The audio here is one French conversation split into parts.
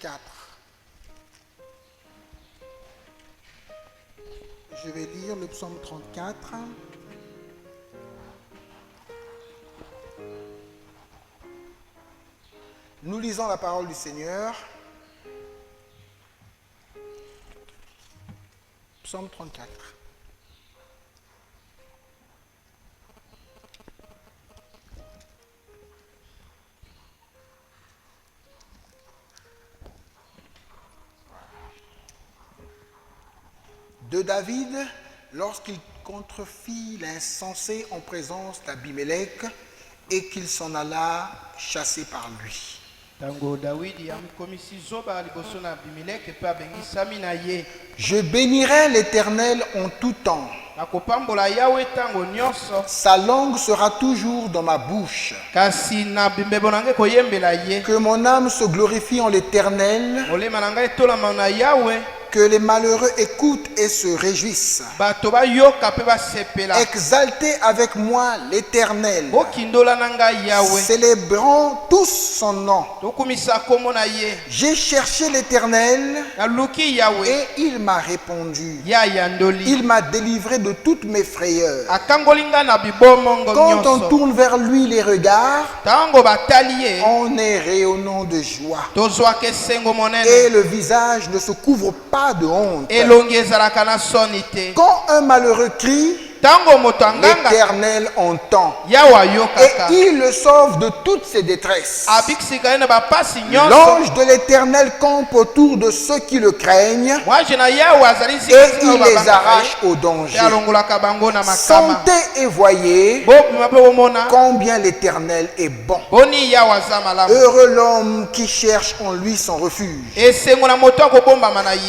34. Je vais lire le psaume 34. Nous lisons la parole du Seigneur. Psaume 34. De David, lorsqu'il contrefit l'insensé en présence d'Abimélec et qu'il s'en alla chassé par lui. Je bénirai l'Éternel en tout temps. Sa langue sera toujours dans ma bouche. Que mon âme se glorifie en l'Éternel. Que les malheureux écoutent et se réjouissent. Exaltez avec moi l'Éternel. Célébrons tous son nom. J'ai cherché l'Éternel et il m'a répondu. Il m'a délivré de toutes mes frayeurs. Quand on tourne vers lui les regards, on est rayonnant de joie. Et le visage ne se couvre pas de honte. Quand un malheureux crie, l'Éternel entend et il le sauve de toutes ses détresses. L'ange de l'Éternel campe autour de ceux qui le craignent et il les arrache au danger. Sentez et voyez combien l'Éternel est bon. Heureux l'homme qui cherche en lui son refuge.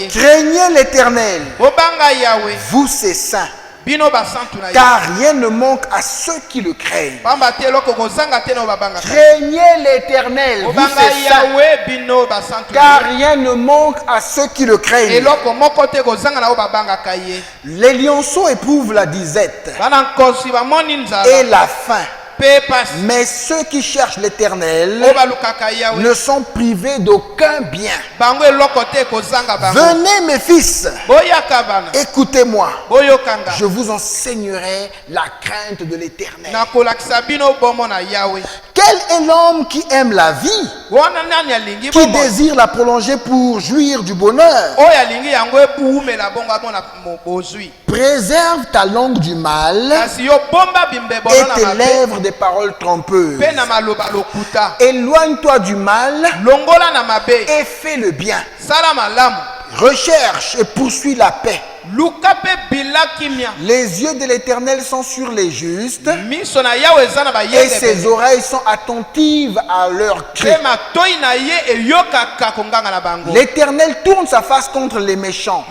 Craignez l'Éternel, vous ses saints, car rien ne manque à ceux qui le craignent. Craignez l'Éternel, vous ses saints, car rien ne manque à ceux qui le craignent. Les lionceaux éprouvent la disette et la faim. Mais ceux qui cherchent l'Éternel ne sont privés d'aucun bien. Venez mes fils, écoutez-moi. Je vous enseignerai la crainte de l'Éternel. Quel est l'homme qui aime la vie, qui désire la prolonger pour jouir du bonheur? Préserve ta langue du mal et tes lèvres des paroles trompeuses. Éloigne-toi du mal et fais le bien. Recherche et poursuis la paix. Les yeux de l'Éternel sont sur les justes et ses oreilles sont attentives à leurs cris. L'Éternel tourne sa face contre les méchants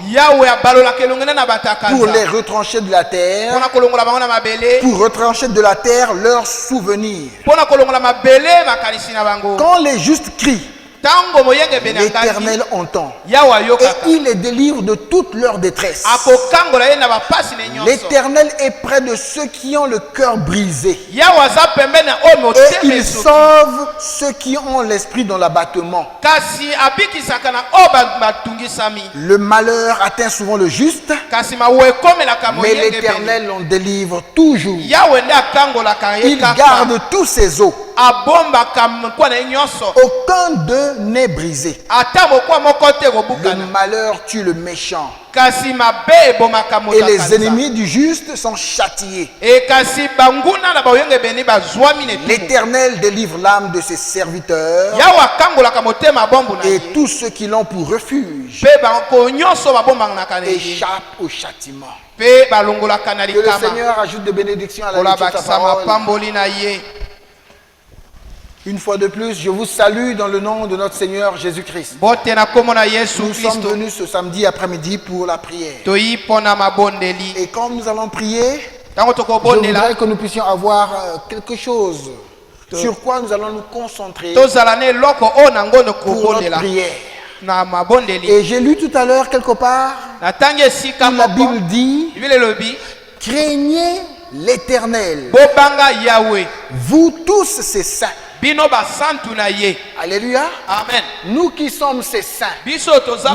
pour les retrancher de la terre, pour retrancher de la terre leurs souvenirs. Quand les justes crient, l'Éternel entend et il les délivre de toute leur détresse. L'Éternel est près de ceux qui ont le cœur brisé et il sauve ceux qui ont l'esprit dans l'abattement. Le malheur atteint souvent le juste, mais l'Éternel l'en délivre toujours. Il garde tous ses os. Aucun d'eux n'est brisé. Le malheur tue le méchant et les ennemis du juste sont châtiés. L'Éternel délivre l'âme de ses serviteurs et tous ceux qui l'ont pour refuge échappent au châtiment. Que le Seigneur ajoute de bénédictions à la lecture de sa parole. Une fois de plus, je vous salue dans le nom de notre Seigneur Jésus-Christ. Nous sommes venus ce samedi après-midi pour la prière. Et quand nous allons prier, je voudrais que nous puissions avoir quelque chose sur quoi nous allons nous concentrer pour notre prière. Et j'ai lu tout à l'heure quelque part où la Bible dit: craignez l'Éternel, vous tous ses saints. Alléluia. Amen. Nous qui sommes ses saints,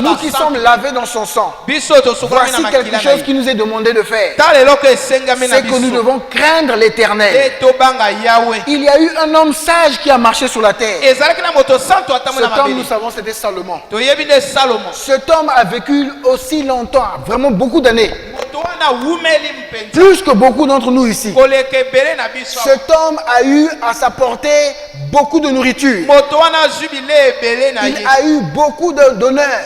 nous qui sommes lavés dans son sang, voici quelque chose qui nous est demandé de faire. C'est que nous devons craindre l'Éternel. Il y a eu un homme sage qui a marché sur la terre. Cet homme, nous savons, c'était Salomon. Cet homme a vécu aussi longtemps, vraiment beaucoup d'années. Plus que beaucoup d'entre nous ici. Cet homme a eu à sa portée beaucoup de nourriture. Il a eu beaucoup d'honneur.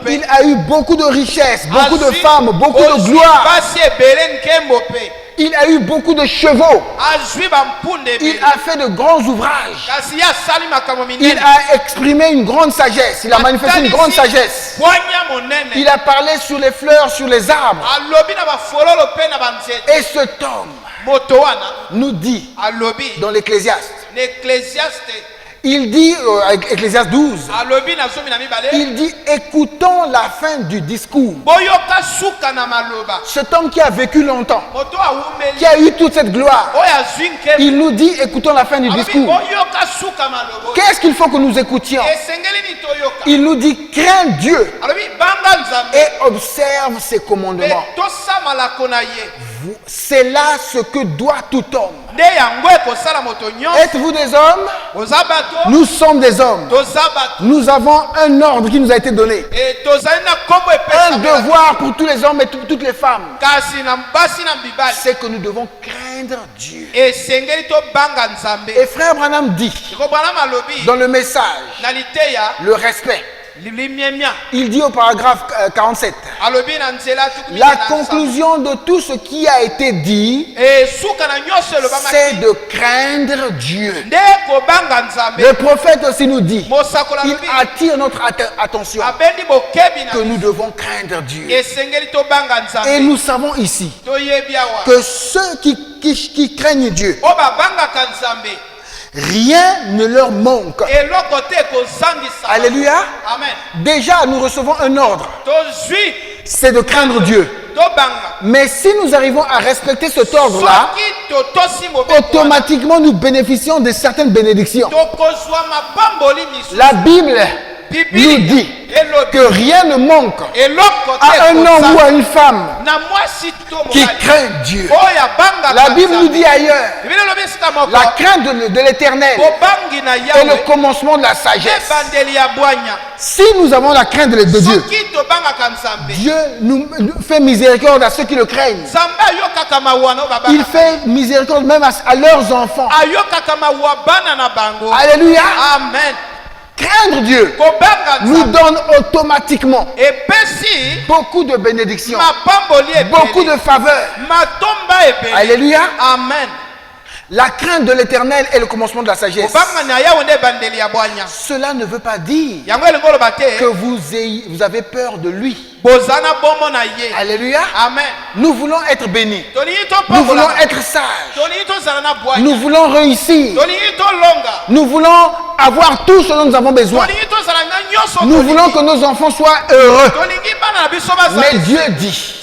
Il a eu beaucoup de richesses, beaucoup de femmes, beaucoup de gloire. Il a eu beaucoup de chevaux. Il a fait de grands ouvrages. Il a exprimé une grande sagesse. Il a manifesté une grande sagesse. Il a parlé sur les fleurs, sur les arbres. Et cet homme nous dit dans l'Ecclésiaste, il dit, Ecclésiaste 12, il dit, écoutons la fin du discours. Cet homme qui a vécu longtemps, qui a eu toute cette gloire, il nous dit, écoutons la fin du discours. Qu'est-ce qu'il faut que nous écoutions? Il nous dit, crains Dieu et observe ses commandements. C'est là ce que doit tout homme. Êtes-vous des hommes? Nous sommes des hommes. Nous avons un ordre qui nous a été donné. Un devoir pour tous les hommes et toutes les femmes. C'est que nous devons craindre Dieu. Et frère Branham dit dans le message le respect. Il dit au paragraphe 47, la conclusion de tout ce qui a été dit, c'est de craindre Dieu. Le prophète aussi nous dit, il attire notre attention que nous devons craindre Dieu. Et nous savons ici que ceux qui craignent Dieu, rien ne leur manque. Alléluia. Amen. Déjà, nous recevons un ordre. C'est de craindre Dieu. Mais si nous arrivons à respecter cet ordre-là, automatiquement nous bénéficions de certaines bénédictions. La Bible nous dit que rien ne manque à un homme ou à une femme qui craint Dieu. La Bible nous dit ailleurs, la crainte de l'Éternel est le commencement de la sagesse. Si nous avons la crainte de Dieu, Dieu nous fait miséricorde à ceux qui le craignent. Il fait miséricorde même à leurs enfants. Alléluia. Amen. Craindre Dieu nous donne automatiquement beaucoup de bénédictions, beaucoup de faveurs. Alléluia. Amen. La crainte de l'Éternel est le commencement de la sagesse. Cela ne veut pas dire que vous avez peur de lui. Alléluia. Amen. Nous voulons être bénis. Nous voulons être sages. Nous voulons réussir. Nous voulons avoir tout ce dont nous avons besoin. Nous voulons que nos enfants soient heureux. Mais Dieu dit,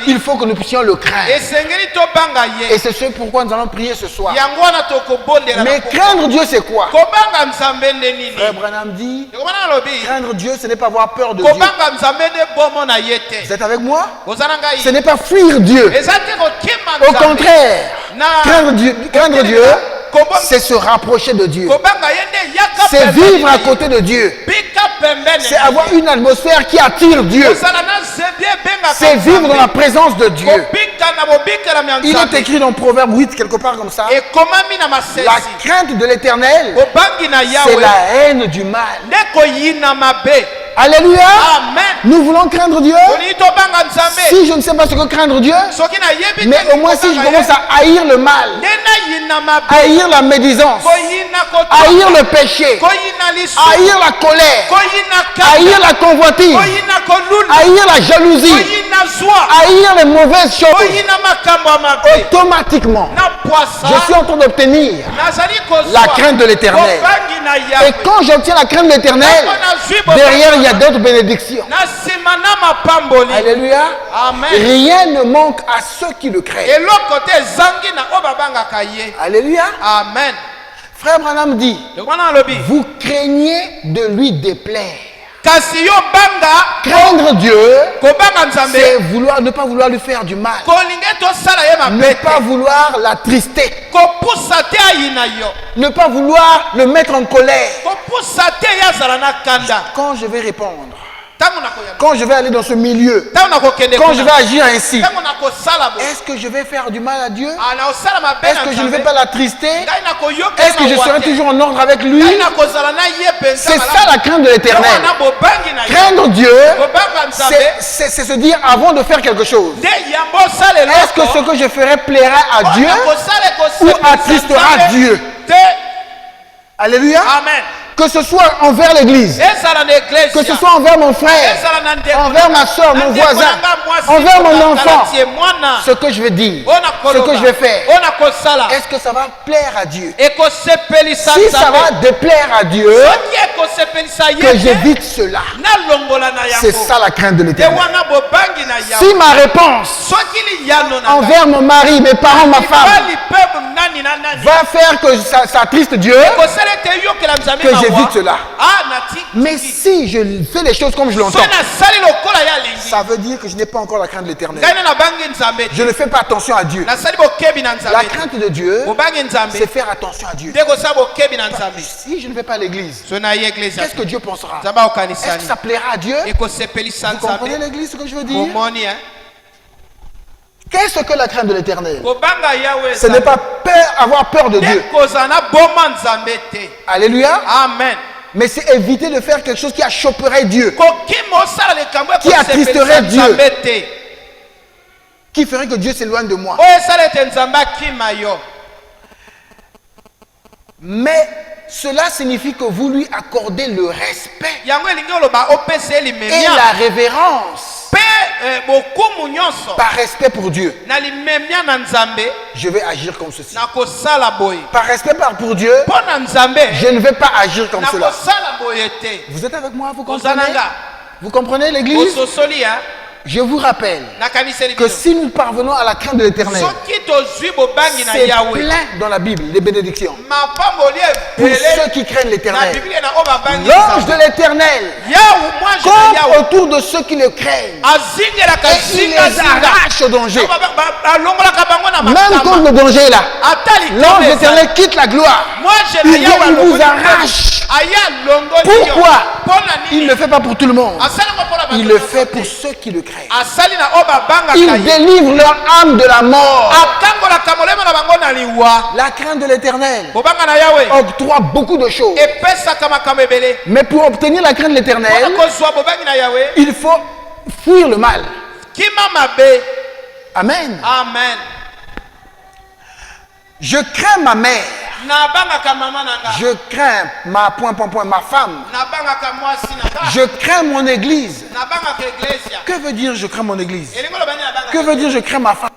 il faut que nous puissions le craindre. Et c'est ce pourquoi nous allons prier ce soir. Mais craindre Dieu, c'est quoi? Frère Branham dit, craindre Dieu, ce n'est pas avoir peur de Dieu. Vous êtes avec moi? Ce n'est pas fuir Dieu. Au contraire, craindre Dieu, c'est se rapprocher de Dieu. C'est vivre à côté de Dieu. C'est avoir une atmosphère qui attire Dieu. C'est vivre dans la présence de Dieu. Il est écrit dans Proverbe 8 quelque part comme ça. La crainte de l'Éternel, c'est la haine du mal. Alléluia. Amen. Nous voulons craindre Dieu. Si je ne sais pas ce que craindre Dieu, mais au moins si je commence à haïr le mal, haïr la médisance, haïr le péché, haïr la colère, haïr la convoitise, haïr la jalousie, haïr les mauvaises choses, automatiquement, je suis en train d'obtenir la crainte de l'Éternel. Et quand j'obtiens la crainte de l'Éternel, derrière il y a d'autres bénédictions. Alléluia. Amen. Rien ne manque à ceux qui le craignent. Alléluia. Amen. Frère Branham dit, vous craignez de lui déplaire. Craindre Dieu, c'est vouloir, ne pas vouloir lui faire du mal. Ne pas vouloir l'attrister. Ne pas vouloir le mettre en colère. Quand je vais répondre, quand je vais aller dans ce milieu, quand je vais agir ainsi, est-ce que je vais faire du mal à Dieu? Est-ce que je ne vais pas l'attrister? Est-ce que je serai toujours en ordre avec lui? C'est ça la crainte de l'Éternel. Craindre Dieu, c'est se dire avant de faire quelque chose, est-ce que ce que je ferai plaira à Dieu ou attristera Dieu? Alléluia. Amen. Que ce soit envers l'église, que ce soit envers mon frère, envers ma soeur, mon voisin, envers mon enfant, ce que je vais dire, ce que je vais faire, est-ce que ça va plaire à Dieu? Si ça va déplaire à Dieu, que j'évite cela. C'est ça la crainte de l'Éternel. Si ma réponse envers mon mari, mes parents, ma femme va faire que ça attriste Dieu, que j'évite cela. Mais si je fais les choses comme je l'entends, ça veut dire que je n'ai pas encore la crainte de l'Éternel. Je ne fais pas attention à Dieu. La crainte de Dieu, c'est faire attention à Dieu. Si je ne vais pas à l'église, qu'est-ce que Dieu pensera? Est-ce que ça plaira à Dieu? Vous comprenez l'église, ce que je veux dire? Qu'est-ce que la crainte de l'Éternel? Ce n'est pas avoir peur de Dieu. Alléluia. Amen. Mais c'est éviter de faire quelque chose qui achopperait Dieu, qui attristerait Dieu, qui ferait que Dieu s'éloigne de moi. Mais cela signifie que vous lui accordez le respect et la révérence. Par respect pour Dieu, je vais agir comme ceci. Par respect pour Dieu, je ne vais pas agir comme cela. Vous êtes avec moi? Vous comprenez? Vous comprenez l'église? Je vous rappelle que si nous parvenons à la crainte de l'Éternel, c'est plein dans la Bible, les bénédictions. Pour ceux qui craignent l'Éternel, l'ange de l'Éternel campe autour de ceux qui le craignent et il les arrache au danger. Même quand le danger est là, l'ange de l'Éternel quitte la gloire. Il vient, il vous arrache. Pourquoi? Il ne le fait pas pour tout le monde. Il le fait pour ceux qui le craignent. Il délivre leur âme de la mort. La crainte de l'Éternel octroie beaucoup de choses. Mais pour obtenir la crainte de l'Éternel, il faut fuir le mal. Amen. Amen. Je crains ma mère. Je crains ma ma femme. Je crains mon église. Que veut dire je crains mon église? Que veut dire je crains ma femme?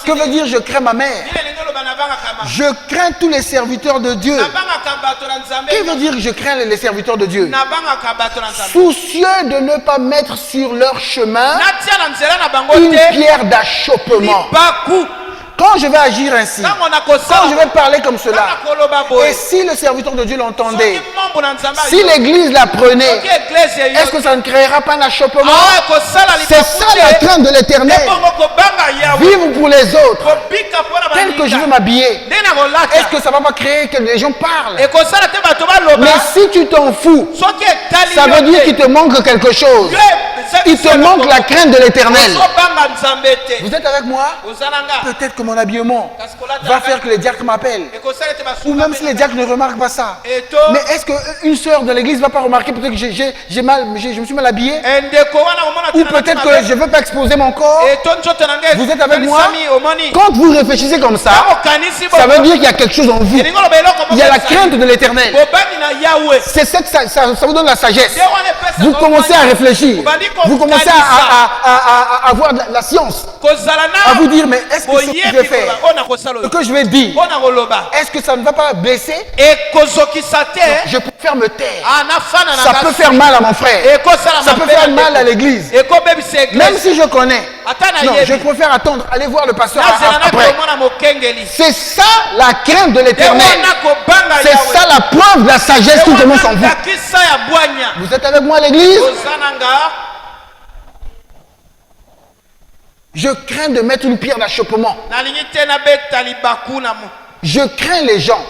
Que veut dire je crains ma mère? Je crains tous les serviteurs de Dieu. Que veut dire je crains les serviteurs de Dieu? Soucieux de ne pas mettre sur leur chemin une pierre d'achoppement. Quand je vais agir ainsi, quand je vais parler comme cela, et si le serviteur de Dieu l'entendait, si l'église l'apprenait, est-ce que ça ne créera pas un achoppement? C'est ça la crainte de l'Éternel. Vivre pour les autres, tel que je veux m'habiller. Est-ce que ça ne va pas créer que les gens parlent? Mais si tu t'en fous, ça veut dire qu'il te manque quelque chose. Il te manque la crainte de l'Éternel. Vous êtes avec moi? Peut-être que mon habillement va faire que les diacres m'appellent. Ou même si les diacres ne remarquent pas ça. Mais est-ce qu'une sœur de l'église ne va pas remarquer peut-être que je me suis mal habillé? Ou peut-être que je ne veux pas exposer mon corps? Vous êtes avec moi? Quand vous réfléchissez comme ça, ça veut dire qu'il y a quelque chose en vous. Il y a la crainte de l'Éternel. C'est ça que ça vous donne la sagesse. Vous commencez à réfléchir. Vous commencez à avoir la science. À vous dire, mais est-ce que ce que je vais faire, ce que je vais dire, est-ce que ça ne va pas blesser? Je préfère me taire. Ça peut faire mal à mon frère. Ça peut faire mal à l'église. Même si je connais. Non, je préfère attendre, aller voir le pasteur après. C'est ça la crainte de l'Éternel. C'est ça la preuve de la sagesse qui commence en vous. Vous êtes avec moi à l'église? Je crains de mettre une pierre d'achoppement. Je crains les gens.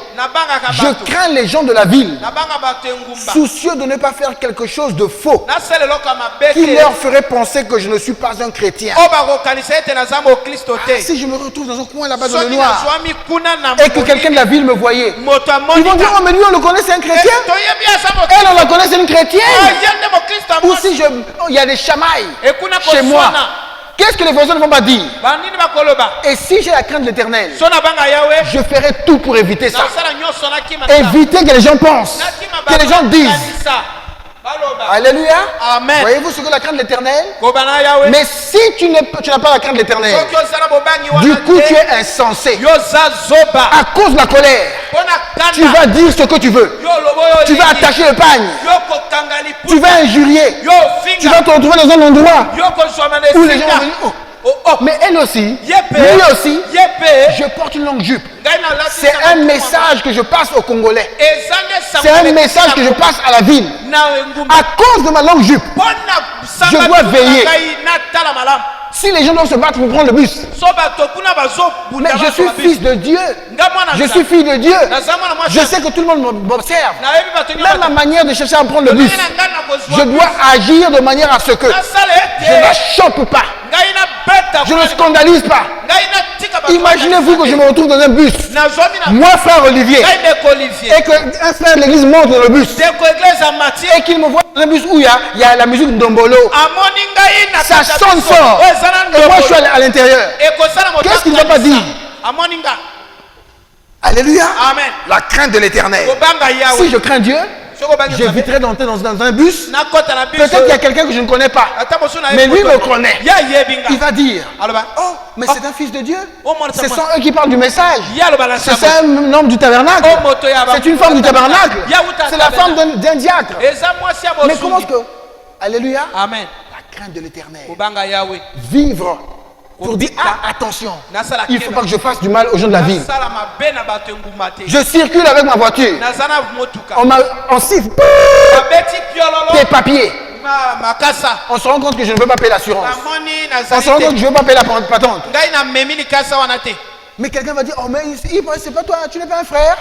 Je crains les gens de la ville. Soucieux de ne pas faire quelque chose de faux qui leur ferait penser que je ne suis pas un chrétien. Si je me retrouve dans un coin là-bas dans le noir et que quelqu'un de la ville me voyait, ils vont dire, oh mais lui on le connaît, c'est un chrétien. Elle on la connaît, c'est une chrétienne. Ou si il y a des chamailles chez moi, qu'est-ce que les voisins ne vont pas dire? Et si j'ai la crainte de l'Éternel, je ferai tout pour éviter ça. Éviter que les gens pensent, que les gens disent. Alléluia. Amen. Voyez-vous ce que la crainte de l'Éternel? Mais si tu n'as pas la crainte de l'Éternel, du coup tu es insensé. À cause de la colère, tu vas dire ce que tu veux. Tu vas attacher le pagne. Tu vas injurier. Tu vas te retrouver dans un endroit où les gens vont venir. Mais elle aussi, lui aussi, je porte une longue jupe. C'est un message que je passe aux Congolais. C'est un message que je passe à la ville. À cause de ma longue jupe, je dois veiller. Si les gens doivent se battre pour prendre le bus, mais je suis fils de Dieu. Je suis fille de Dieu. Je sais que tout le monde m'observe. Même ma manière de chercher à prendre le bus, je dois agir de manière à ce que je ne la chope pas. Je ne scandalise pas. Imaginez-vous que je me retrouve dans un bus, moi frère Olivier, et qu'un frère de l'église monte dans le bus et qu'il me voit dans un bus où il y a la musique Ndombolo. Ça sonne fort et moi je suis à l'intérieur. Qu'est-ce qu'il ne va pas dire? Alléluia. Amen. La crainte de l'Éternel. Si je crains Dieu, j'éviterai d'entrer dans un bus. Peut-être qu'il y a quelqu'un que je ne connais pas, mais lui me connaît. Il va dire, oh, mais c'est un fils de Dieu. Ce sont eux qui parlent du message. C'est un homme du tabernacle. C'est une femme du tabernacle. C'est la femme d'un diacre. Mais comment est-ce que... Alléluia. Amen. La crainte de l'Éternel. Vivre pour dire, attention, il ne faut pas que je fasse du mal aux gens de la ville. Je circule avec ma voiture. On siffle tes papiers. On se rend compte que je ne veux pas payer l'assurance. On se rend compte que je ne veux pas payer la patente. Mais quelqu'un va dire, oh mais c'est pas toi, tu n'es pas un frère.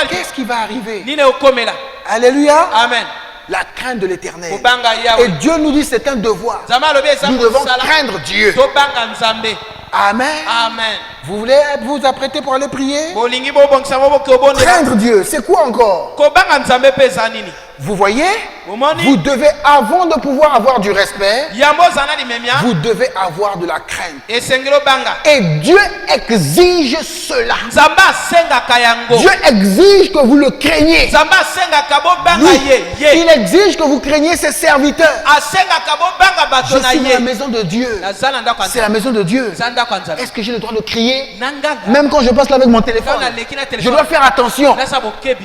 Qu'est-ce qui va arriver? Alléluia. Amen. La crainte de l'Éternel. Et Dieu nous dit c'est un devoir. Nous devons craindre Dieu. Amen. Amen. Vous voulez vous apprêter pour aller prier? Craindre Dieu, c'est quoi encore? Vous voyez? Vous devez, avant de pouvoir avoir du respect, vous devez avoir de la crainte. Et Dieu exige cela. Dieu exige que vous le craigniez. Il exige que vous craigniez ses serviteurs. Je suis dans la maison de Dieu. C'est la maison de Dieu. Est-ce que j'ai le droit de crier? Même quand je passe là avec mon téléphone, je dois faire attention.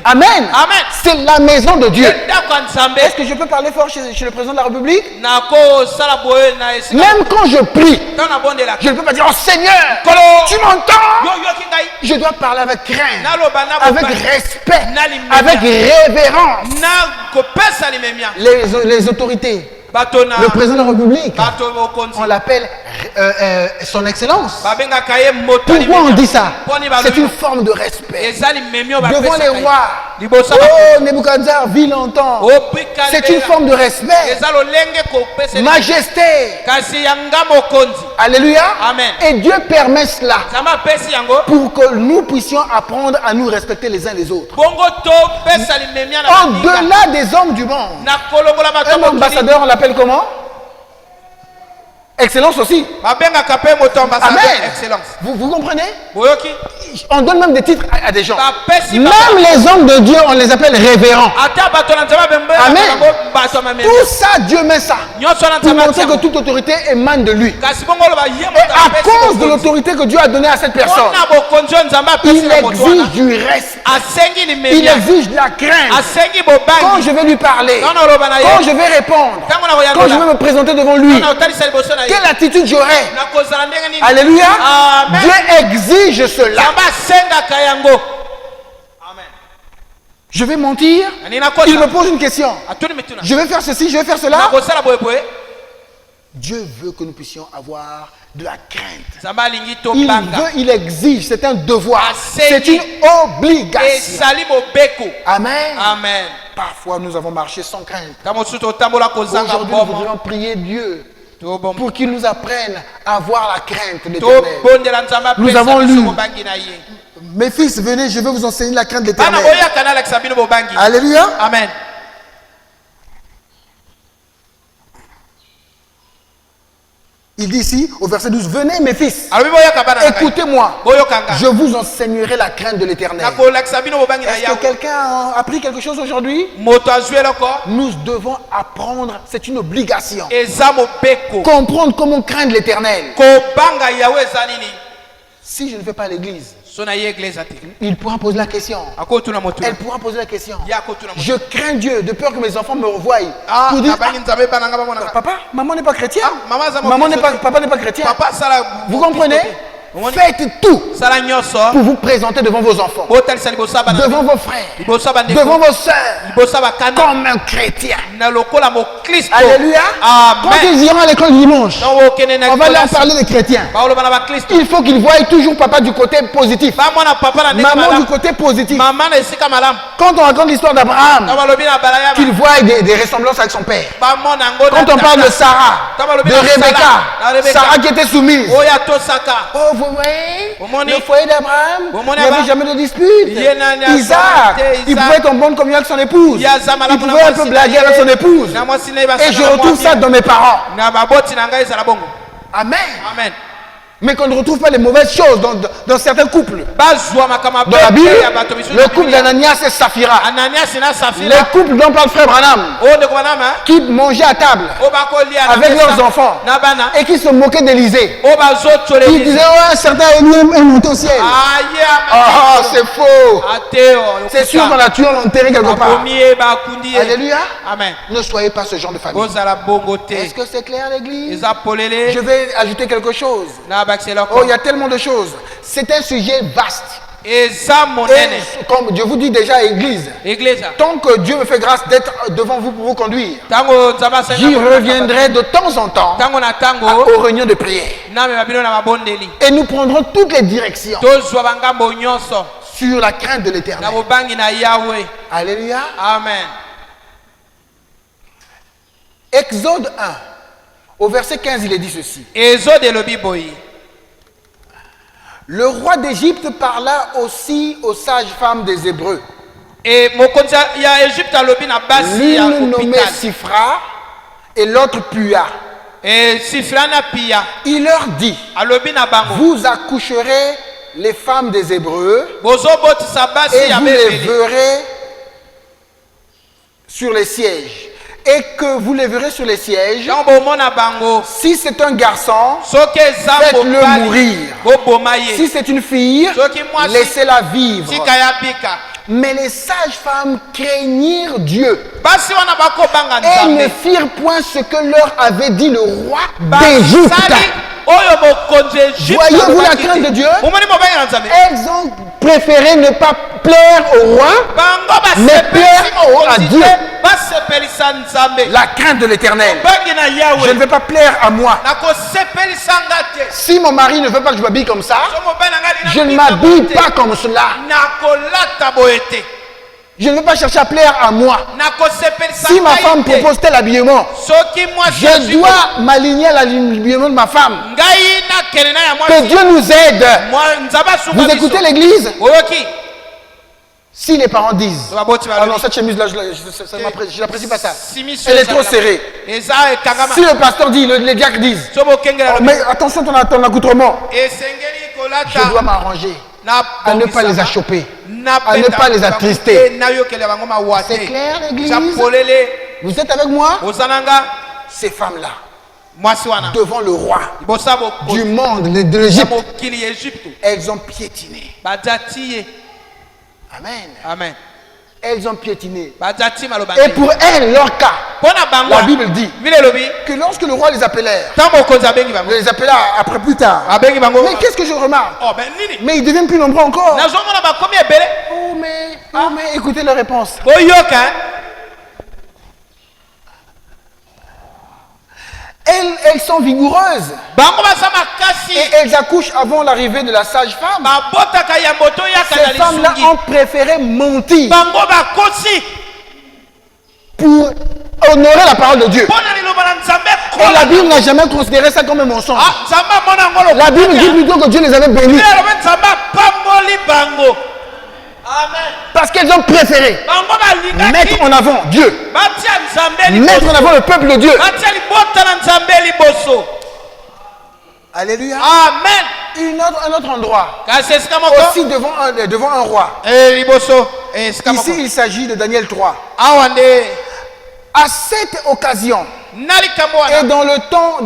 Amen. C'est la maison de Dieu. Est-ce que je peux parler fort chez le président de la République? Même quand je prie, je ne peux pas dire, oh Seigneur, tu m'entends? Je dois parler avec crainte, avec respect, avec révérence. Les autorités, le président de la République, on l'appelle son excellence. Pourquoi on dit ça? C'est une forme de respect. Devant les rois, oh Nebuchadnezzar vit longtemps. C'est une forme de respect. Majesté. Alléluia. Amen. Et Dieu permet cela pour que nous puissions apprendre à nous respecter les uns les autres. Au-delà des hommes du monde, un ambassadeur, on l'appelle comment? Excellence aussi. Amen. Vous comprenez? On donne même des titres à des gens. Même les hommes de Dieu, on les appelle révérends. Amen. Tout ça, Dieu met ça pour montrer que toute autorité émane de lui. Et à cause de l'autorité que Dieu a donnée à cette personne, il exige du respect. Il exige de la crainte. Quand je vais lui parler, quand je vais répondre, quand je vais me présenter devant lui, quelle attitude j'aurai? Alléluia. Dieu exige cela. Je vais mentir. Il me pose une question. Je vais faire ceci, je vais faire cela. Dieu veut que nous puissions avoir de la crainte. Il exige, c'est un devoir, c'est une obligation. Amen. Amen. Parfois nous avons marché sans crainte. Aujourd'hui nous voudrions prier Dieu pour qu'il nous apprenne à avoir la crainte de l'Éternel. Nous avons lu: mes fils, venez, je vais vous enseigner la crainte de l'Éternel. Alléluia. Amen. Il dit ici au verset 12, venez mes fils, écoutez-moi, je vous enseignerai la crainte de l'Éternel. Est-ce que quelqu'un a appris quelque chose aujourd'hui? Nous devons apprendre, c'est une obligation. Comprendre comment craindre l'Éternel. Si je ne vais pas à l'église, il pourra poser la question. Elle pourra poser la question. Je crains Dieu de peur que mes enfants me revoient. Pour dire, papa, maman n'est pas chrétien. Papa n'est pas chrétien. Vous comprenez? Faites tout pour vous présenter devant vos enfants, devant vos frères, devant vos sœurs, comme un chrétien. Alléluia. Quand ils iront à l'école dimanche, on va leur parler des chrétiens. Il faut qu'ils voient toujours papa du côté positif, maman du côté positif. Quand on raconte l'histoire d'Abraham, qu'ils voient des ressemblances avec son père. Quand on parle de Sarah, de Rebecca, Sarah qui était soumise. Oh, vous voyez, le foyer d'Abraham, il n'y avait jamais de dispute. Isaac, il pouvait être en bonne communion avec son épouse. Il pouvait un peu blaguer avec son épouse. Et je retrouve ça dans mes parents. Amen. Amen. Mais qu'on ne retrouve pas les mauvaises choses dans certains couples. Dans la Bible, le couple d'Ananias et Saphira, les couples dont parle frère Branham, qui mangeaient à table avec leurs enfants et qui se moquaient d'Élisée. Ils disaient, oh, certains est monté au ciel. Oh, c'est faux. C'est sûr qu'on a tué, on l'a enterré quelque part. Alléluia. Amen. Ne soyez pas ce genre de famille. Est-ce que c'est clair, l'église? Je vais ajouter quelque chose. Oh, il y a tellement de choses. C'est un sujet vaste. Et comme je vous dis déjà, église, tant que Dieu me fait grâce d'être devant vous pour vous conduire, j'y reviendrai de temps en temps aux réunions de prière. Et nous prendrons toutes les directions sur la crainte de l'Éternel. Alléluia. Amen. Exode 1, au verset 15, il est dit ceci. Le roi d'Égypte parla aussi aux sages-femmes des Hébreux. L'une nommée Sifra et l'autre Pua. Il leur dit, vous accoucherez les femmes des Hébreux et vous les verrez sur les sièges. Et que vous les verrez sur les sièges. Si c'est un garçon, faites-le mourir. Si c'est une fille, laissez-la vivre. Mais les sages-femmes craignirent Dieu et ne firent point ce que leur avait dit le roi d'Égypte. Voyez-vous la crainte de Dieu? Elles ont préféré ne pas plaire au roi, mais plaire à Dieu. La crainte de l'Éternel. Je ne vais pas plaire à moi. Si mon mari ne veut pas que je m'habille comme ça, je ne m'habille pas comme cela. Je ne veux pas chercher à plaire à moi. Si ma femme propose tel habillement, je dois m'aligner à l'habillement de ma femme. Que Dieu nous aide. Vous écoutez l'église? Si les parents disent, ah non, cette chemise-là, je n'apprécie pas ça. Elle est trop serrée. Si le pasteur dit, les diacres disent, oh, mais attention ton accoutrement. Je dois m'arranger à ne pas les achoper, à ne pas les attrister. C'est clair, l'église? Vous êtes avec moi? Ces femmes-là, devant le roi du monde de l'Égypte, elles ont piétiné. Amen. Amen. Elles ont piétiné. Et pour elles, leur cas, la Bible dit que lorsque le roi les appelait, les appela après plus tard. Mais qu'est-ce que je remarque? Mais ils deviennent plus nombreux encore. Oh mais écoutez leur réponse. Elles sont vigoureuses. Et elles accouchent avant l'arrivée de la sage-femme. Ces femmes-là ont préféré mentir pour honorer la parole de Dieu. Et la Bible n'a jamais considéré ça comme un mensonge. La Bible dit plutôt que Dieu les avait bénis. Parce qu'elles ont préféré mettre en avant Dieu, mettre en avant le peuple de Dieu. Alléluia. Amen. Un autre endroit, aussi devant un roi. Ici, il s'agit de Daniel 3. À cette occasion, et dans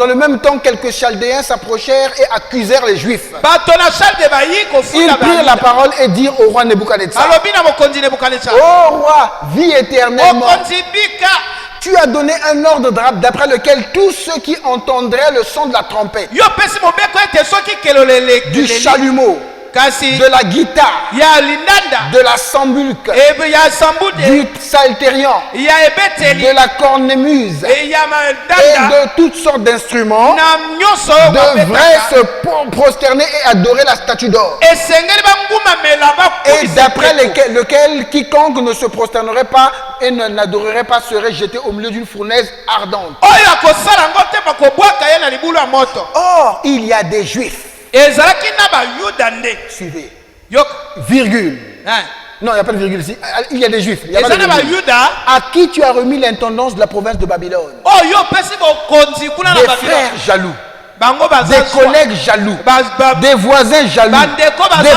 le même temps, quelques Chaldéens s'approchèrent et accusèrent les Juifs. Ils prirent la parole et dirent au roi Nebuchadnezzar: Ô roi, vis éternellement. Tu as donné un ordre d'après lequel tous ceux qui entendraient le son de la trompette, du chalumeau, de la guitare, de la sambuque, du psalterion, de la cornemuse et de toutes sortes d'instruments, devraient se prosterner et adorer la statue d'or. Et d'après lequel quiconque ne se prosternerait pas et n'adorerait pas serait jeté au milieu d'une fournaise ardente. Or, il y a des Juifs. Suivez. Virgule. Non, il n'y a pas de virgule ici. Il y a des Juifs. Il y a pas de virgule. À qui tu as remis l'intendance de la province de Babylone? Des frères jaloux, des collègues jaloux, des voisins jaloux, des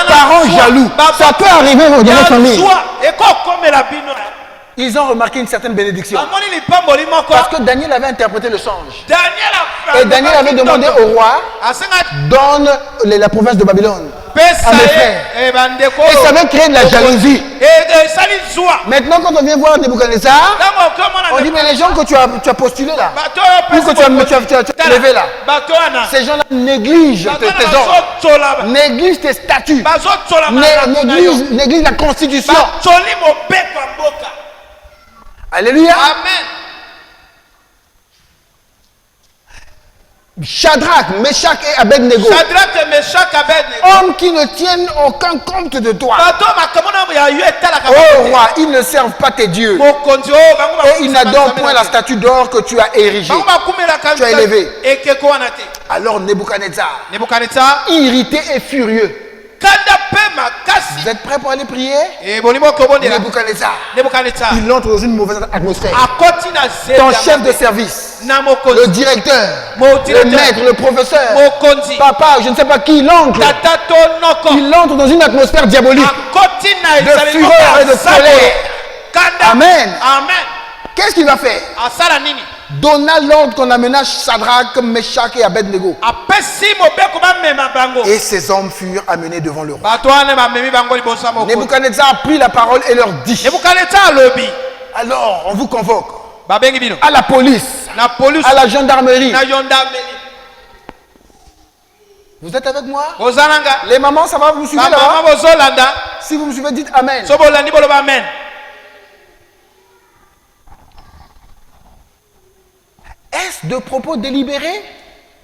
parents jaloux. Ça peut arriver dans notre famille. Ils ont remarqué une certaine bénédiction. Parce que Daniel avait interprété le songe. Et Daniel avait demandé au roi: donne la province de Babylone à mes frères. Et ça avait créé de la jalousie. Maintenant, quand on vient voir Nebuchadnezzar, on dit: mais les gens que tu as postulés là, ou que tu as levé là, ces gens-là négligent tes ordres, négligent tes statuts, négligent la constitution. Alléluia. Amen. Shadrach, Meshach et Abednego, hommes qui ne tiennent aucun compte de toi. Oh roi, ils ne servent pas tes dieux. Et ils n'adorent point la statue d'or que tu as érigée, tu as élevée. Alors Nebuchadnezzar, irrité et furieux, vous êtes prêts pour aller prier? Nebuchadnezzar, il entre dans une mauvaise atmosphère. Ton chef de service, le directeur, le maître, le professeur, papa, je ne sais pas qui, l'oncle, il entre dans une atmosphère diabolique de fureur et de colère. Amen. Qu'est-ce qu'il va faire? Donna l'ordre qu'on amena Shadrach, Meshach et Abednego. Et ces hommes furent amenés devant le roi. Nebuchadnezzar a pris la parole et leur dit: alors on vous convoque à la police, à la gendarmerie. Vous êtes avec moi? Les mamans, ça va, vous suivez là-bas? Si vous me suivez, dites Amen. Est-ce de propos délibérés?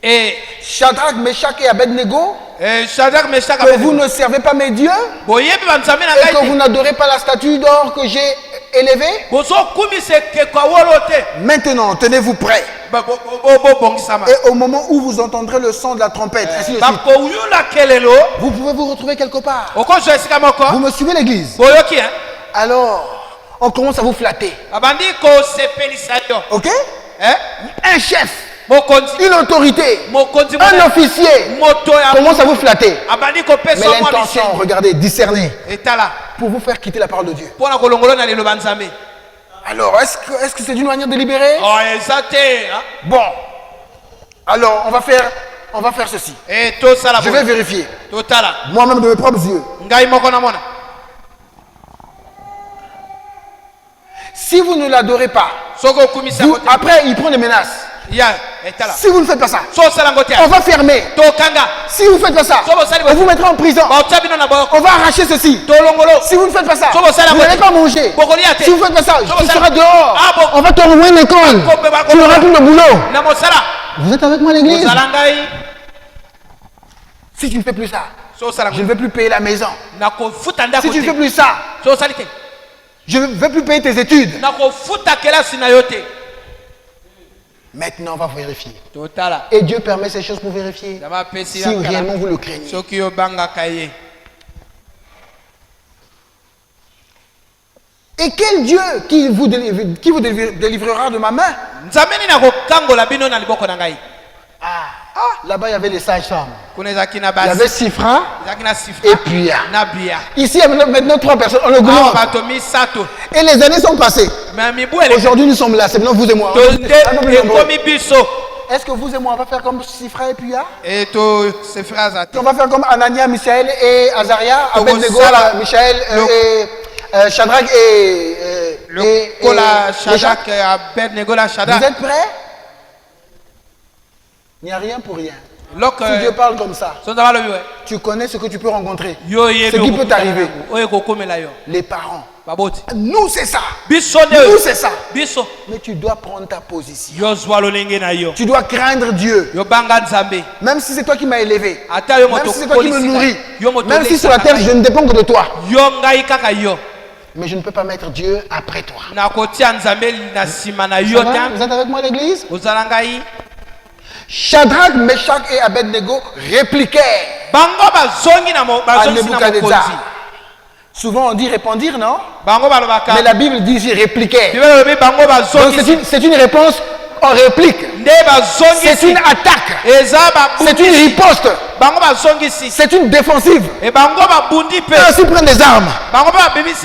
Et Shadrach, Meshach et Abednego, que vous ne servez pas mes dieux et que vous n'adorez pas la statue d'or que j'ai élevée? Maintenant, tenez-vous prêts. Et au moment où vous entendrez le son de la trompette, ainsi de suite, vous pouvez vous retrouver quelque part. Vous me suivez l'église? Alors, on commence à vous flatter. Ok? Un chef, une autorité, un officier commence à vous flatter. Mais l'intention, regardez, discerner, pour vous faire quitter la parole de Dieu. Alors, est-ce que c'est d'une manière délibérée? Oh, exact. Bon. Alors, on va faire ceci. Je vais vérifier. Moi-même de mes propres yeux. Si vous ne l'adorez pas, après il prend des menaces. Si vous ne faites pas ça, on va fermer. Si vous ne faites pas ça, on vous mettra en prison. On va arracher ceci. Si vous ne faites pas ça, vous n'allez pas manger. Si vous ne faites pas ça, tu seras dehors. On va te renvoyer à l'école. Tu n'auras plus de boulot. Vous êtes avec moi à l'église? Si tu ne fais plus ça, je ne vais plus payer la maison. Si tu ne fais plus ça, je ne vais plus payer tes études. Maintenant, on va vérifier. Et Dieu permet ces choses pour vérifier si réellement vous le craignez. Et quel Dieu qui vous délivrera de ma main? Là-bas, il y avait les sages-femmes. Il y avait Sifra et Puya. Ici, il y a maintenant 3 personnes. On le groupe. Et les années sont passées. Aujourd'hui, nous sommes là. C'est maintenant vous et moi. Est-ce que vous et moi, on va faire comme Sifra et Puya? On va faire comme Anania, Michaël et Azaria, Abednego, Michaël et Shadrach et Shadrach et Abednego. Vous êtes prêts? Il n'y a rien pour rien. Si Dieu parle comme ça, tu connais ce que tu peux rencontrer. Ce qui peut t'arriver. Les parents. Nous, c'est ça. Nous, c'est ça. Mais tu dois prendre ta position. Tu dois craindre Dieu. Même si c'est toi qui m'as élevé. Même si c'est toi qui me nourris. Même si sur la terre, je ne dépends que de toi. Mais je ne peux pas mettre Dieu après toi. Vous êtes avec moi à l'église? Shadrach, Meshach et Abednego répliquaient à Nebuchadnezzar. Souvent on dit répondre, non? Mais la Bible dit ici répliquaient. Donc c'est une réponse en réplique. C'est une attaque. C'est une riposte. C'est une défensive. Et aussi prennent des armes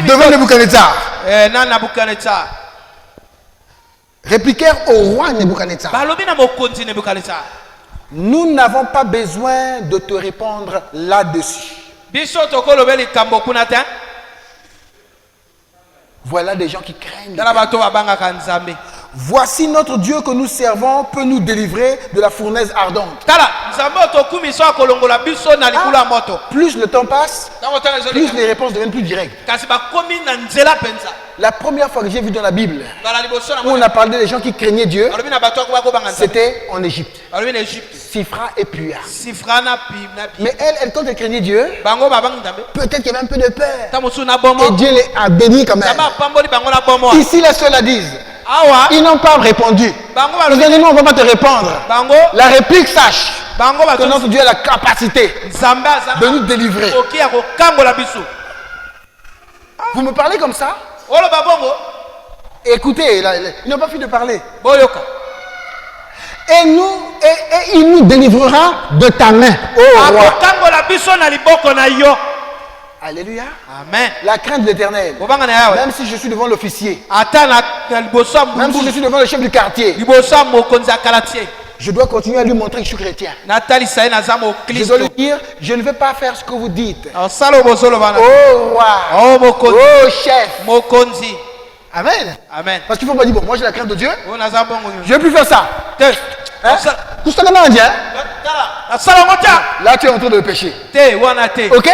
devant Nebuchadnezzar. Répliquèrent au roi Nebuchadnezzar. Nous n'avons pas besoin de te répondre là-dessus. Voilà des gens qui craignent. Voici notre Dieu que nous servons peut nous délivrer de la fournaise ardente. Plus le temps passe, plus les réponses deviennent plus directes. La première fois que j'ai vu dans la Bible où on a parlé des gens qui craignaient Dieu, c'était en Égypte. Sifra et Puya. Mais elle, quand elle craignait Dieu, peut-être qu'il y avait un peu de peur. Et Dieu les a bénis quand même. Ici, les ceux-là disent, ils n'ont pas répondu. Ils ont dit, non, on ne va pas te répondre. La réplique sache que notre Dieu a la capacité de nous délivrer. Vous me parlez comme ça? Écoutez, ils n'ont pas fini de parler. Et il nous délivrera de ta main, ô roi. Alléluia. Amen. La crainte de l'Éternel. Même si je suis devant l'officier, même si je suis devant le chef du quartier, je dois continuer à lui montrer que je suis chrétien. Je dois lui dire, je ne vais pas faire ce que vous dites. Oh roi, oh chef. Amen. Amen. Parce qu'il ne faut pas dire, bon, moi j'ai la crainte de Dieu, je ne vais plus faire ça. Hein? Là tu es en train de pécher. Ok?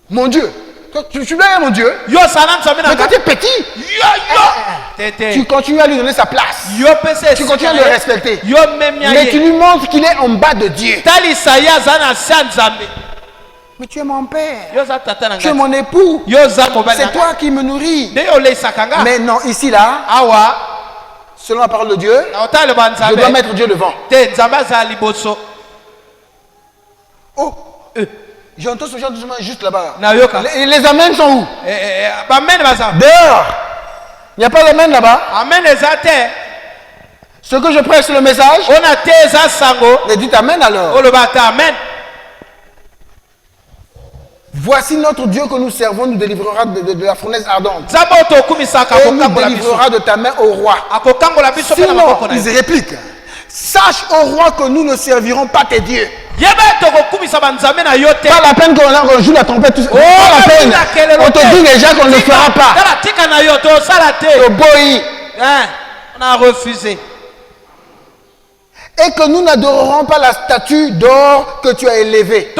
Mon Dieu. Tu suis bien mon Dieu. Mais quand tu es petit, tu continues à lui donner sa place. Tu continues à le respecter. Mais tu lui montres qu'il est en bas de Dieu. Mais tu es mon père. Tu es mon époux. C'est toi qui me nourris. Mais non, ici là, selon la parole de Dieu, je dois mettre Dieu devant. Oh, j'entends ce genre de chemin juste là-bas. Les amens sont où? Dehors. Il n'y a pas d'amens là-bas. Ce que je prêche, c'est le message. Mais dites amen alors. Voici notre Dieu que nous servons, nous délivrera de la fournaise ardente. Et nous délivrera de ta main au roi. Sinon, ils répliquent. Sache au roi que nous ne servirons pas tes dieux. Pas la peine qu'on joue la trompette. Pas la peine. On te dit déjà qu'on ne le fera pas. On a refusé. Et que nous n'adorerons pas la statue d'or que tu as élevée.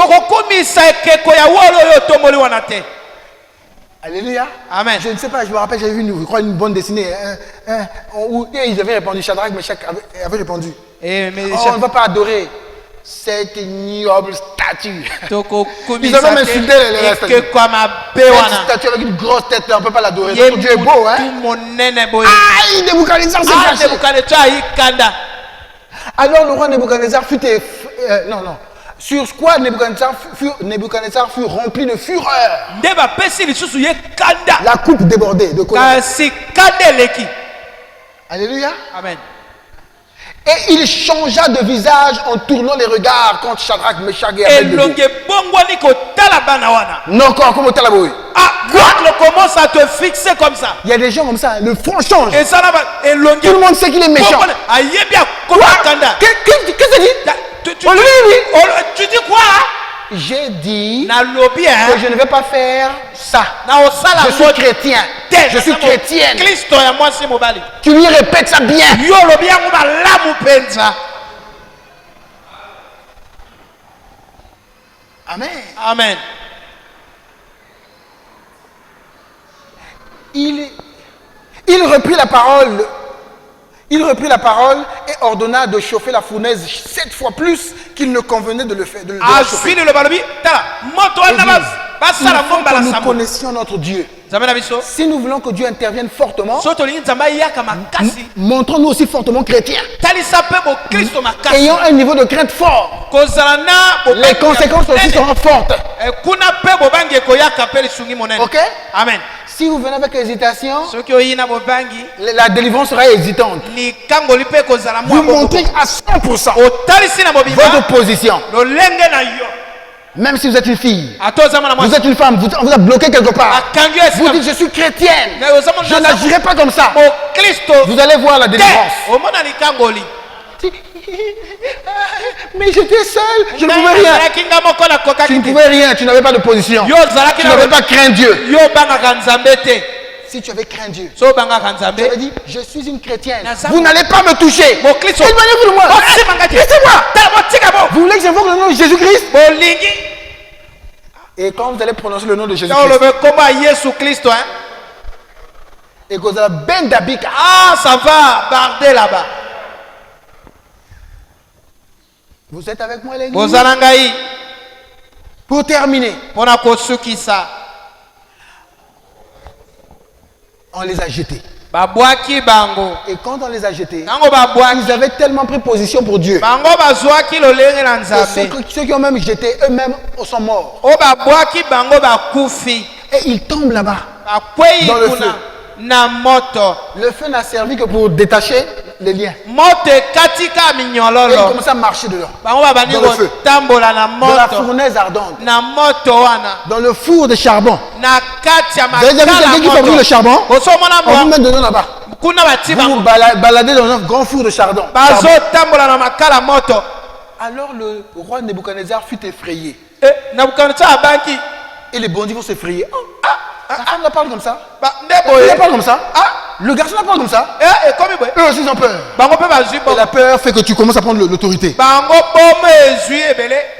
Alléluia. Amen. Je ne sais pas, je me rappelle, j'avais vu une bande dessinée où ils avaient répondu, Shadrach, Meshach avait répondu. On ne va pas adorer cette ignoble statue. Ils avaient même insulté la statue. Cette statue avec une grosse tête, on ne peut pas l'adorer. Notre Dieu est beau, hein? Aïe, Nebuchadnezzar s'est fâché. Alors le roi Nebuchadnezzar fut... Sur quoi Nebuchadnezzar fut rempli de fureur. La coupe débordée de colère. Alléluia. Amen. Et il changea de visage en tournant les regards contre Shadrach, Meshach et Abednego. Non, comment commence à te fixer comme ça. Il y a des gens comme ça, le front change. Tout le monde sait qu'il est méchant. Qu'est-ce que tu dis? Tu dis quoi? J'ai dit que je ne vais pas faire ça. Je suis chrétien. Je suis chrétienne. Tu lui répètes ça bien. Amen. Amen. Il reprit la parole. Il reprit la parole et ordonna de chauffer la fournaise 7 fois plus qu'il ne convenait de le faire. De la chauffer. Nous connaissions notre Dieu. Si nous voulons que Dieu intervienne fortement, montrons-nous aussi fortement chrétiens. Ayons un niveau de crainte fort. Les conséquences aussi seront fortes. Ok? Amen. Si vous venez avec hésitation, la délivrance sera hésitante. Vous montrez à 100% votre position. Même si vous êtes une fille, vous êtes une femme, on vous a bloqué quelque part. Vous dites je suis chrétienne, je n'agirai pas comme ça. Vous allez voir la délivrance. Mais j'étais seul, je ne pouvais rien. Tu ne pouvais rien, tu n'avais pas de position. Tu n'avais pas craint Dieu. Si tu avais craint Dieu, tu avais dit je suis une chrétienne, vous n'allez pas me toucher. Éloignez-vous de moi. Laissez-moi. Vous voulez que j'invoque le nom de Jésus-Christ? Et quand vous allez prononcer le nom de Jésus-Christ, et que vous allez ben d'abika. Ah, ça va barder là-bas. Vous êtes avec moi, l'église? Pour terminer, on les a jetés. Et quand on les a jetés, ils avaient tellement pris position pour Dieu. Ceux qui ont même jeté, eux-mêmes sont morts. Et ils tombent là-bas, dans le feu. Le feu n'a servi que pour détacher les liens. Et ils commencent à marcher dedans. Dans le feu. Dans la fournaise ardente. Dans le four de charbon. Vous avez déjà vu quelqu'un qui fabrique le charbon? On vous met dedans là-bas. Vous vous baladez dans un grand four de charbon. Alors le roi Nebuchadnezzar fut effrayé. Et les bandits vont s'effrayer. La femme la parle comme ça. Elle parle comme ça. Le garçon la parle comme ça. Eux aussi ils ont peur. Et la peur fait que tu commences à prendre l'autorité.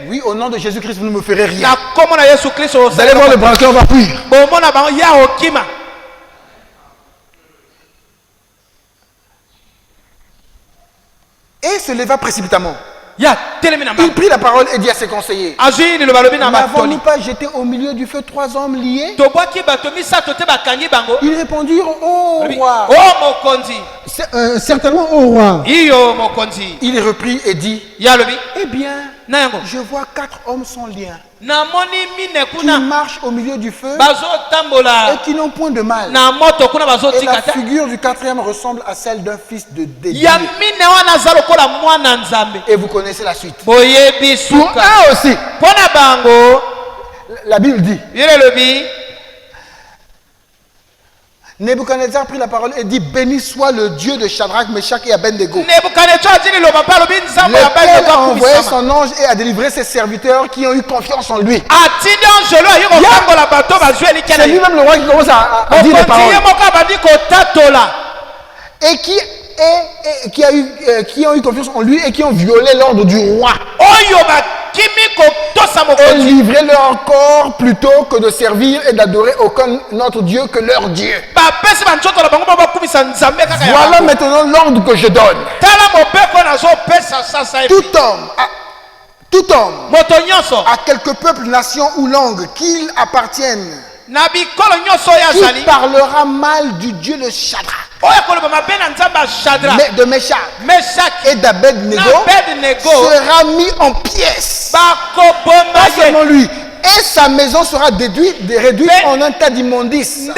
Oui, au nom de Jésus-Christ, vous ne me ferez rien. Vous allez voir le braquet, on va fuir. Et se leva précipitamment. Il prit la parole et dit à ses conseillers: n'avons-nous pas jeté au milieu du feu 3 hommes liés? Ils répondirent: ô roi. Certainement, ô roi. Il reprit et dit: eh bien, je vois 4 hommes sans lien, qui marchent au milieu du feu et qui n'ont point de mal. Et la figure du 4e ressemble à celle d'un fils de Dieu. Et vous connaissez la suite. Pour eux aussi, la Bible dit. Nebuchadnezzar prit la parole et dit: béni soit le Dieu de Shadrach, Meshach et Abednego. Lequel a envoyé son ange et a délivré ses serviteurs qui ont eu confiance en lui. C'est lui-même le roi qui commence à dire les paroles. Et qui ont eu confiance en lui et qui ont violé l'ordre du roi. Et livré leur corps plutôt que de servir et d'adorer aucun autre Dieu que leur Dieu. Voilà maintenant l'ordre que je donne. Tout homme, à quelque peuple, nation ou langue qu'il appartienne, qui parlera mal du Dieu de Shadrach, de Meshach et d'Abednego sera mis en pièces. Pas seulement lui, et sa maison sera réduite en un tas d'immondices.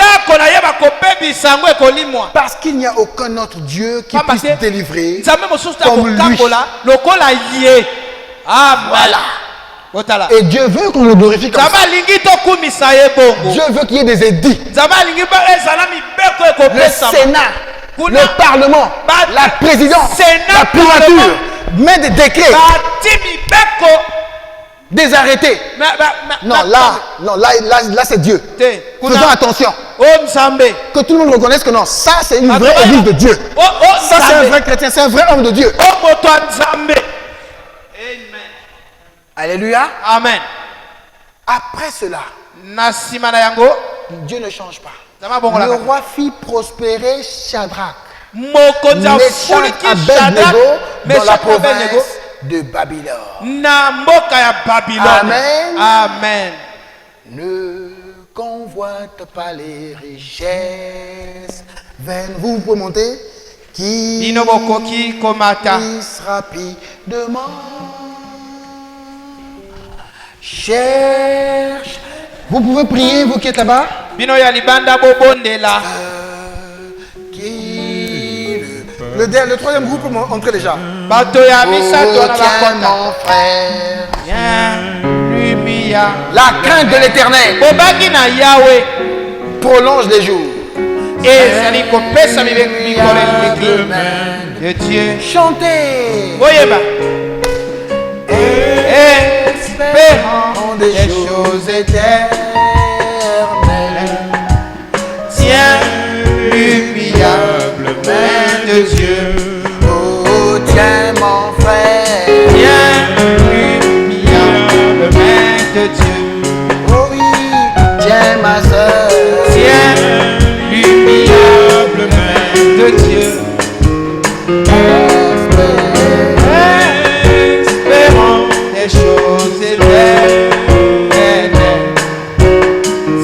Parce qu'il n'y a aucun autre Dieu qui puisse délivrer comme lui. Voilà. Et Dieu veut qu'on le glorifie comme ça. Dieu veut qu'il y ait des édits. Le Sénat, le Parlement, la présidence, la primature met des décrets, des arrêtés. Non, là c'est Dieu. Faisons attention. Que tout le monde reconnaisse que non, ça c'est une vraie église de Dieu. Ça c'est un vrai chrétien, c'est un vrai homme de Dieu. Alléluia. Amen. Après cela, Dieu ne change pas. Le roi fit prospérer Shadrach, Meshach, Abednego dans la province de Babylone. Amen. Amen. Ne convoite pas les richesses vaines. Vous pouvez monter. Qui puisse rapidement. Cherche. Vous pouvez prier, vous qui êtes là-bas. Le troisième groupe peut entrer déjà. Oh, tiens, mon frère. La crainte de l'Éternel prolonge les jours. De Dieu. Chantez. Espérant des choses éternelles. Tiens l'humiliable main de Dieu. Oh, tiens mon frère. Tiens l'humiliable main de Dieu. Oh oui, tiens ma soeur. Tiens l'humiliable main de Dieu. Espérant des choses éternelles.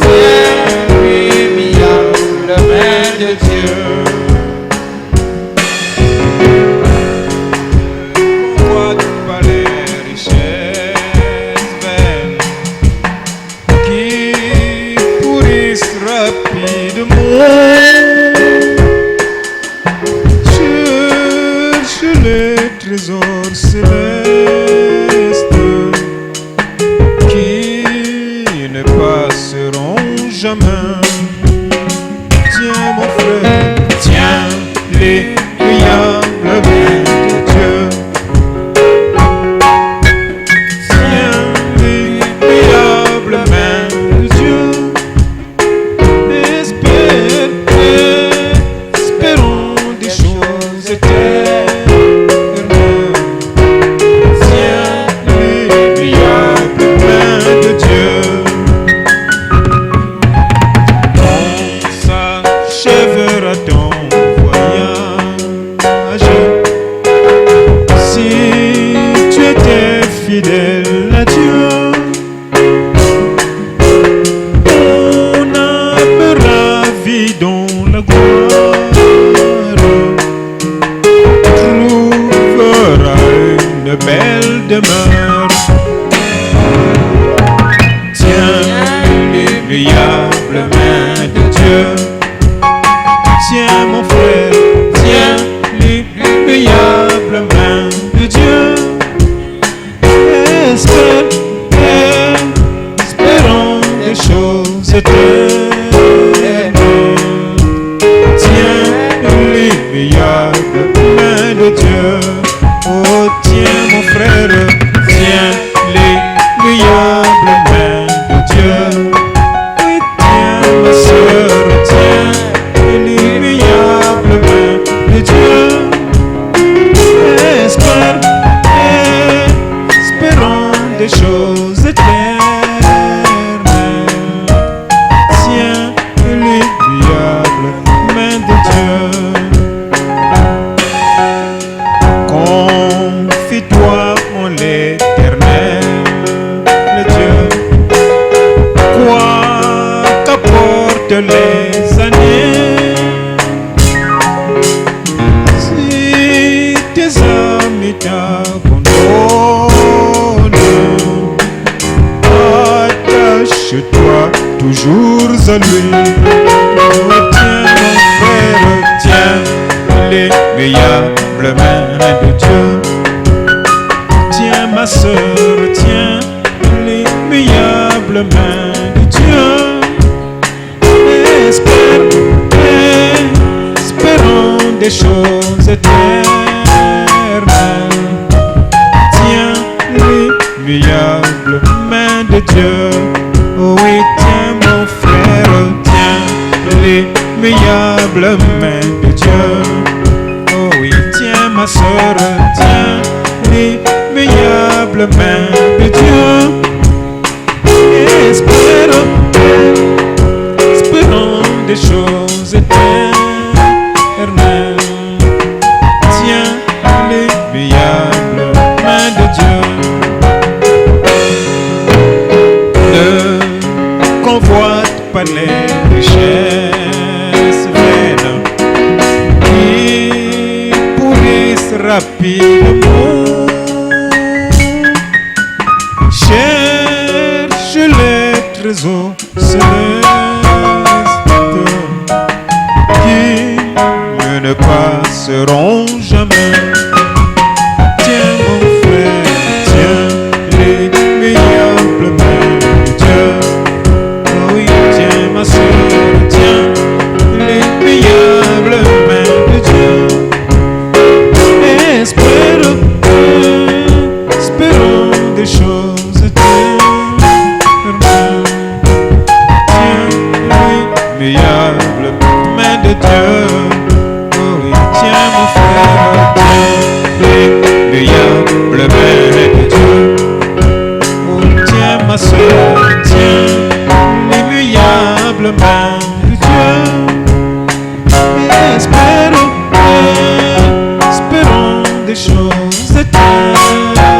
Tiens l'humiliable main de Dieu. Convoite pas les richesses vaines qui pourrissent rapidement. Cherche les trésors célestes qui ne passeront jamais. Tiens mon frère, tiens l'humiliable main de Dieu. Tiens l'humiliable main de Dieu. Espérons des choses éternelles. Tiens l'humiliable main de Dieu. S'achèvera ton voyage si tu étais fidèle à Dieu. On appellera vie dans la gloire, trouvera une belle demeure. Tiens l'humiliable main de Dieu. Tiens mon frère, tiens l'humiliable main de Dieu. Espérons éternelles. Tiens l'immuable main de Dieu. Oh, tiens mon frère, tiens l'immuable main de Dieu. Oui, tiens ma soeur, tiens l'immuable main de Dieu. Espère, espérons des choses éternelles. Tiens l'immuable main de Dieu. Confie-toi en l'Éternel, le Dieu. Quoi qu'apportent les années, si tes amis t'abandonnent, attache-toi toujours à lui. Oh, tiens mon frère, tiens l'immuable main de Dieu. Tiens ma soeur, tiens l'immuable main de Dieu. Espère, espérons des choses éternelles. Tiens l'immuable main de Dieu. Oh oui, tiens mon frère, tiens l'immuable main de Dieu. Oh oui, tiens ma soeur, tiens l'immuable main de Dieu. Espérons, espérons des choses éternelles. Tiens l'immuable main de Dieu. Ne convoite pas les richesses vaines qui pourrissent rapidement. Cherche les trésors célestes qui ne passeront jamais. Tiens mon frère, tiens l'immuable main de Dieu. Oh oui, tiens ma soeur, tiens l'immuable main de Dieu. Espérons, espérons des choses éternelles. Tiens l'immuable main de Dieu. Oh oui, tiens mon frère, tiens l'immuable main de Dieu. Oh, tiens ma soeur, tiens l'immuable main de Dieu. Espérons, espérons des choses éternelles.